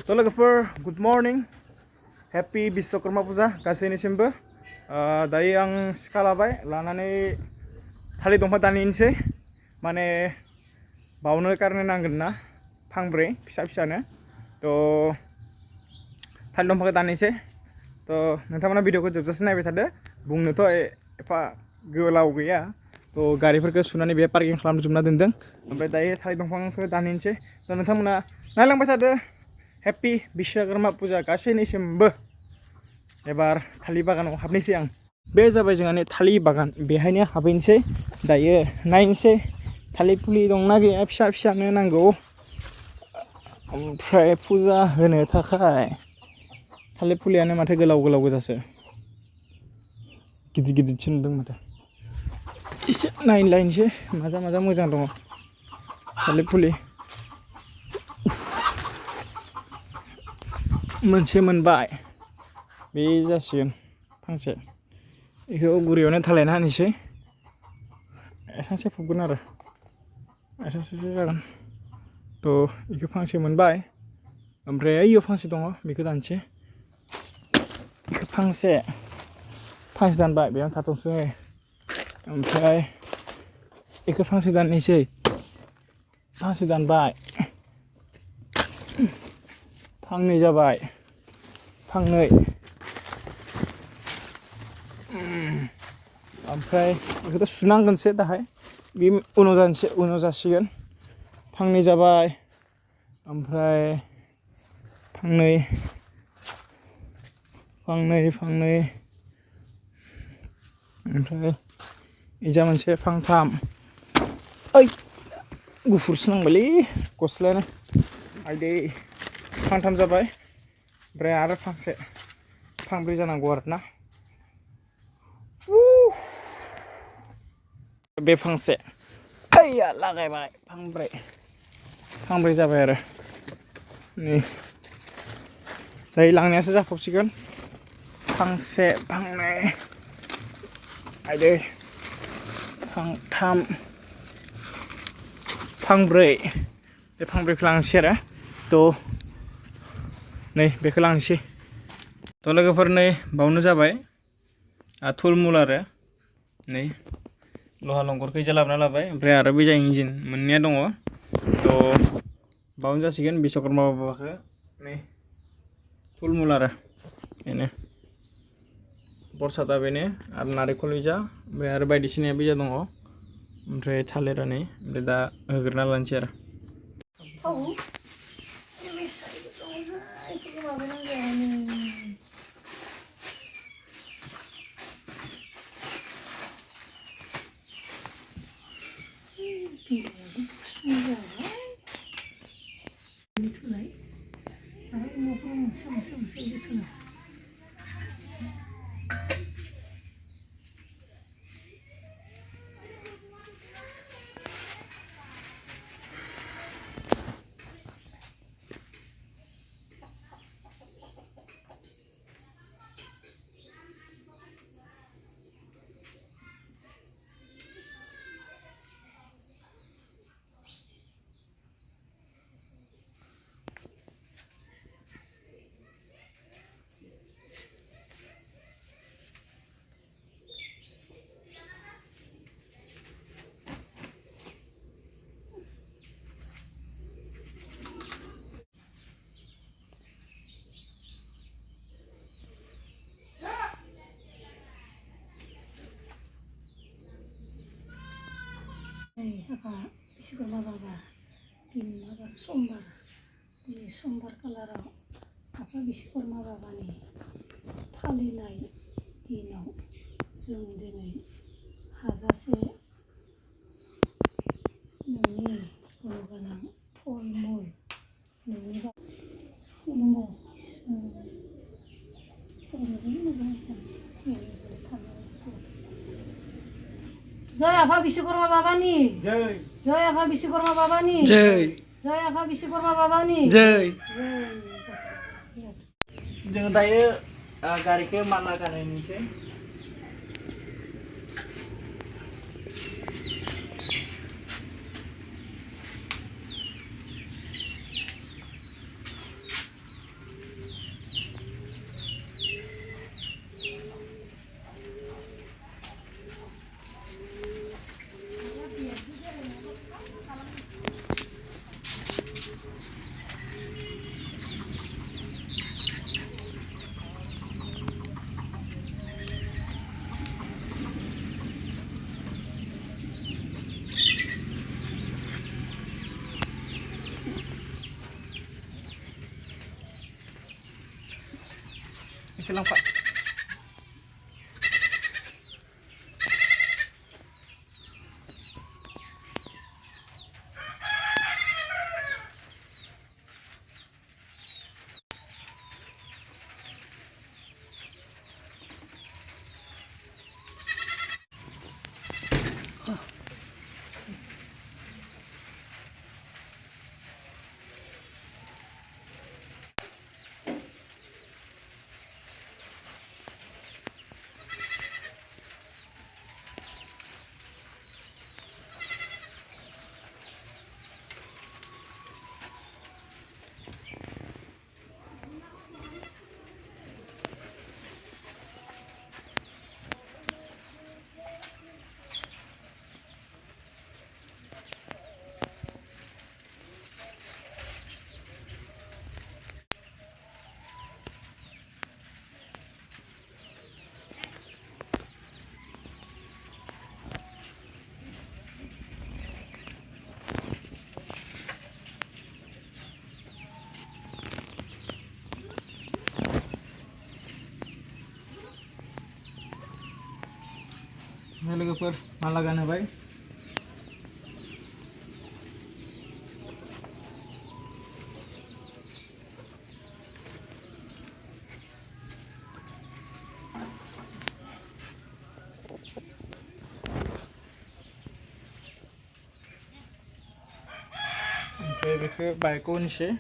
So logoफोर good morning, happy Biswakarma Puja गासैनिसिमबो दायो आं सिखा लाबाय लानानै थालिर दंफां दानहैनोसै माने बावनो कारने नांगोन ना फांब्रै फिसा फिसानो तो थालिर दंफांखौ दानहैनोसै तो नोंथांमोना भिडिअखौ जोबजासे नायबाय थादो बुंनोथ' एफा गोलाव गैया तो गारिफोरखौ सुनानै बे पार्किं खालामजोबना दोनदों ओमफ्राय दायो थालिर दंफांखौ दानहैनोसै तो नोंथांमोना नायलांबाय थादो Happy Biswakarma Puja गासैनिसिमबो एबार थालिर बागानाव हाबनोसै आं बे जाबाय जोंहानि थालिर बागान बेहायनो हाबहैनोसै दायो नायनोसै थालिर फुलि दंना गैया फिसा फिसानो नांगौ ओमफ्राय फुजा होनो थाखाय थालिर फुलियानो माथो गोलाव गोलाव गोजासो गिदिर गिदिरसो नुदों माथो एसे नायलायनोसै माजा मोजां दङ थालिर फुलि मोनसे मोनबाय बे जासिगोन फांसे बेखौ गुरियावनो थालायना होनोसै एसांसो फबगोन आरो एसांसो जागोन तो बेखौ फांसे मोनबाय ओमफ्राय ओइयाव फांसे दङ बेखौ दानसै बेखौ फांसे दानबाय बेयाव थाथोंसै ओमफ्राय बेखौ फांसे दाननोसै फांसे दानबाय फांनै जाबाय फांनै ओमफ्राय बेखौथ' सुनांगोनसो दाहाय बे उनाव जासिगोन फांनै जाबाय ओमफ्राय फांनै ओमफ्राय इजा मोनसे फांथाम ओइ गुफुरसो नांबायलै गस्लायानो आइदै फांथाम जाबाय ओमफ्राय आरो फांब्रै जानांगौ आरोना बे फांसे ओइया लागायबाय फांब्रै जाबाय आरो नै दायो लांनायासो जाफबसिगोन फांसे फांनै आइदै फांथाम फांब्रै बे फांब्रैखौ लांसै आरो थ' नै बेखौ लांसै थ' लोगोफोर नै बावनो जाबाय थुलमुल आरो नै लहा लंगरखौ इजा लाबोना लाबाय ओमफ्राय आरो बैजा इन्जिन मोननैया दङ थ' बावनो जासिगोन बिश्वकर्मा बाबाखौ नै थुलमुल आरो बेनो प्रसादा बेनो आरो नारेंखल इजा ओमफ्राय आरो बायदिसिनाया बैजा दङ ओमफ्राय थालिरा नै ओमफ्राय दा होग्रोना लानोसै आरो Apa Biswakarma Baba दिन माबा समबार खालाराव आफा बिश्वकर्मा बाबानि फालिनाय दिनाव जों दिनै हाजासे नोंनि गुनगोनां फल मुल नोंनि जय आफा बिश्वकर्मा बाबानि जय आफा बिश्वकर्मा बाबानि जय आफा बिश्वकर्मा बाबानि जय जों दायो गारिखौ माला गानहैनोसै Silang Pak. Ini logoफोर माला गानहोबाय ओमफ्राय बेखौ बाइकआव होनोसै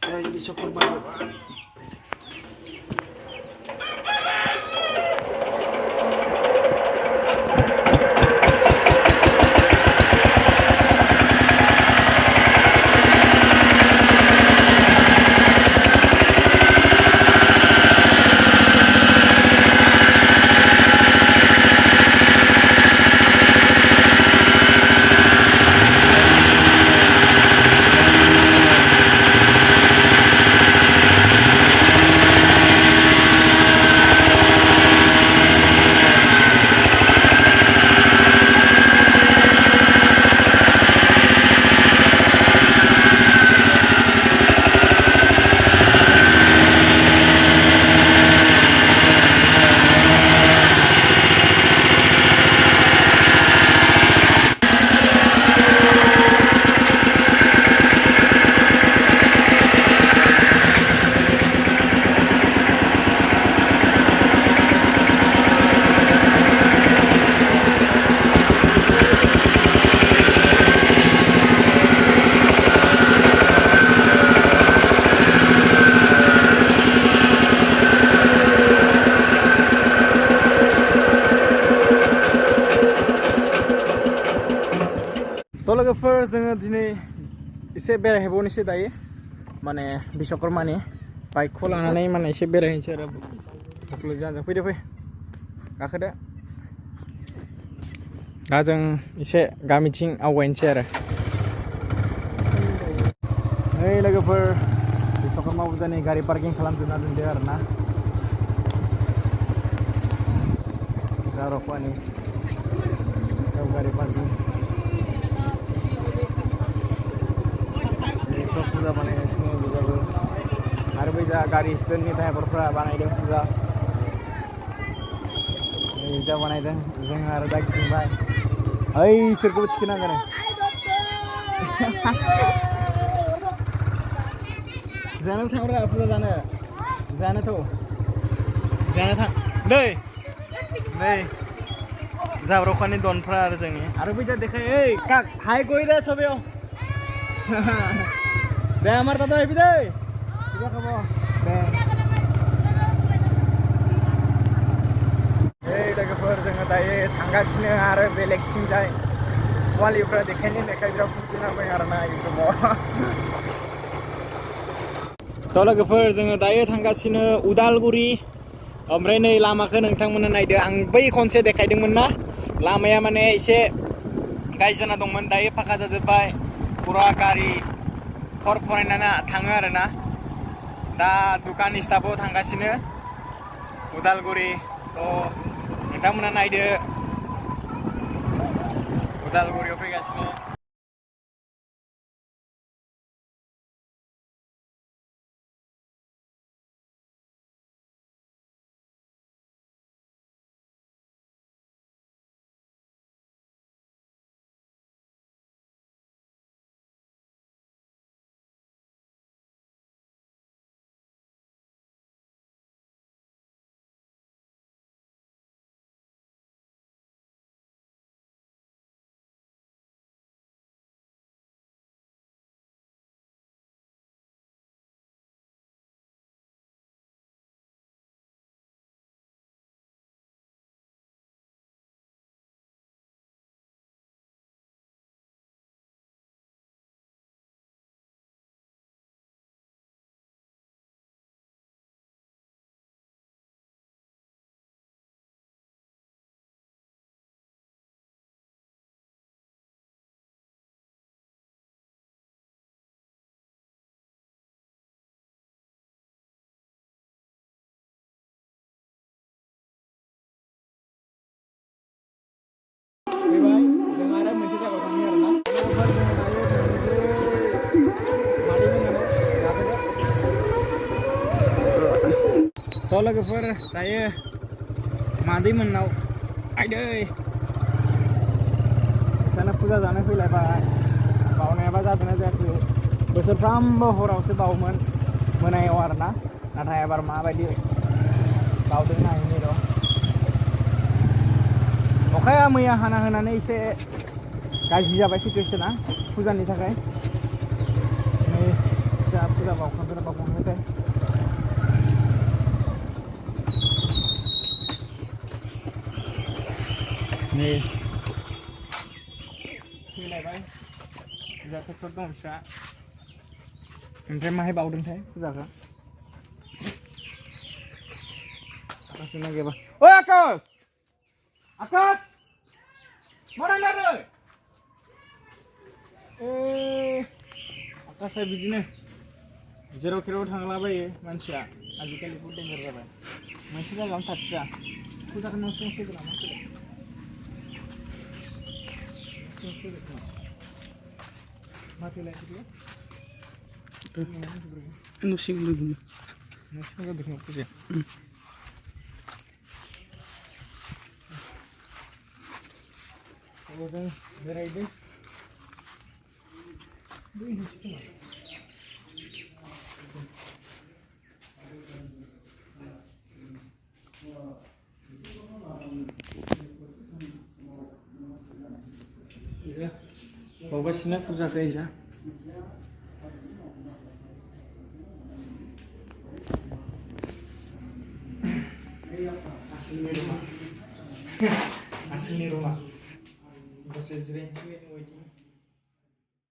ya jadi syukur banget लोगोफोर जोङो दिनै एसे बेरायहैबावनोसै दायो माने बिश्वकर्मानि बाइकखौ लानानै माने एसे बेरायहैनोसै आरो बुकलुक जाजों फैदो फै गाखोदो दा जों एसे गामिथिं आवगायनोसै आरो नै लोगोफोर बिश्वकर्मा फुजानि गारि पार्किं खालामजोबना दोनदो आरो ना जारखवानि गारि पार्किं फुजा बानायगासिनो बिजाबो आरो बै जा गारि स्टेन्डनि ड्राइभारफ्रा बानायदों फुजा जा बानायदों जों आरो दा गिदिंबाय ओइ इसोरखौबो थिखोनांगोन जानो थांब्रा फुजा जानोथ' जानो थां दै नै जाब्रखानि दनफ्रा आरो जोंनि आरो बै जा देखाय ओइ काक हाय गई दे सबायाव दे आमार दादा हेबि दे किबा खबर दे ओइ लोगोफोर जोङो दायो थांगासिनो आरो बेलेगथिंजाय वालिफ्रा देखायनो लेखाय बिराद फुरथि नांबाय आरोना इउटुबाव थ' लोगोफोर जोङो दायो थांगासिनो उदालगुरि ओमफ्राय नै लामाखौ नोंथांमोना नायदो आं बै खनसे देखायदोंमोन ना लामाया माने एसे गाज्रि जाना दंमोन दायो फाखा जाजोब्बाय pura गारि हर फरायनानै थाङो आरोना दा दुखान स्टाफआव थांगासिनो उदालगुरि नोंथांमोना नायदो उदालगुरियाव फैगासिनो फैबाय जों आरो मोनसे जायगायाव थांनि आरोना थ' लोगोफोर दायो मादै मोननाव आइदै बिसानो फुजा जानो फैलायबाय बावनायाबा जादोंना जायाखै बोसोरफ्रामबो हरावसो बावोमोन मोनायाव आरोना नाथाय एबार माबायदि बावदों नायनि र' अखाया मैया हाना होनानै एसे गाज्रि जाबाय सिटुवेसना फुजानि थाखाय नै जा फुजा बावखांदों बावखांनायथाय नै फैलायबाय फुजा ट्रेक्टर दं फिसा ओमफ्राय माहाय बावदोंथाय फुजाखौ आकाशखौ नागिरबा ओइ आकाश आकाश mana ada आकाशा बिदिनो जेराव खेराव थांलाबायो मानसिया आजिखालि बहुद डेन्जार जाबाय मोनसे जायगायावनो थाथिया फुजाखौ नों सिगां फैगोन नामा माथो लायखो No sigo lagi. नों सिगां जादों फुजाया जों बेरायदों बावगासिनो फुजाखौ इजा aslinya rumah. Proses range waiting.